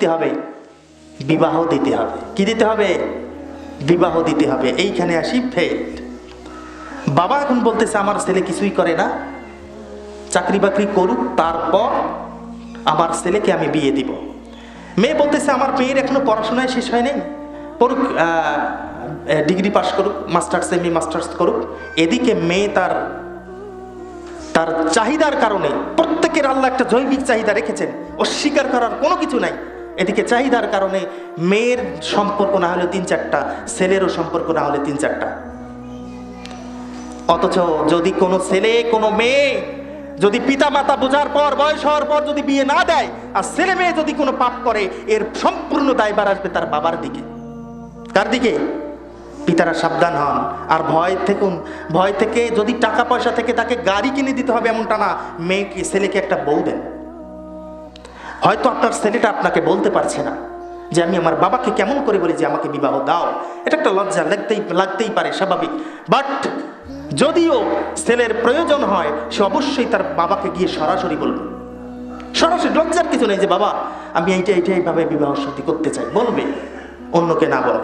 দিতে হবে? বিবাহ দিতে হবে। কি দিতে হবে? বিবাহ দিতে হবে। এইখানে আসি ফেট। বাবা এখন বলতেছে আমার ছেলে কিছুই করে না, চাকরি বাকরি করুক, তারপর আমার ছেলেকে আমি বিয়ে দিব। মেয়ে বলতেছে আমার মেয়ের এখনো পড়াশোনায় শেষ হয় নাই, পড়ুক, ডিগ্রি পাস করুক, মাস্টার্স এমএ মাস্টার্স করুক। এদিকে মেয়ে তার চাহিদার কারণে, প্রত্যেকের আল্লাহ একটা জৈবিক চাহিদা রেখেছেন, অস্বীকার করার কোনো কিছু নাই। এদিকে চাহিদার কারণে মেয়ের সম্পর্ক না হলে 3-4টা, ছেলেরও সম্পর্ক না হলে 3-4টা। অথচ যদি কোনো ছেলে কোনো মেয়ে যদি পিতা মাতা বোঝার পর, বয়স হওয়ার পর যদি বিয়ে না দেয়, আর ছেলে মেয়ে যদি কোনো পাপ করে, এর সম্পূর্ণ দায়ভার আসবে তার বাবার দিকে। কার দিকে? পিতারা সাবধান হন। আর ভয় থেকে যদি টাকা পয়সা থেকে তাকে গাড়ি কিনে দিতে হবে এমনটা না, মেয়েকে ছেলেকে একটা বউ দেন। হয়তো আপনার ছেলেটা আপনাকে বলতে পারছে না যে আমি আমার বাবাকে কেমন করে বলি যে আমাকে বিবাহ দাও, এটা একটা লজ্জা লাগতেই পারে, স্বাভাবিক। বাট যদিও ছেলের প্রয়োজন হয়, সে অবশ্যই তার বাবাকে গিয়ে সরাসরি বলবে। সরাসরি, লজ্জার কিছু নেই যে বাবা আমি এইভাবে বিবাহ শাদী করতে চাই, বলবে, অন্যকে না বলে।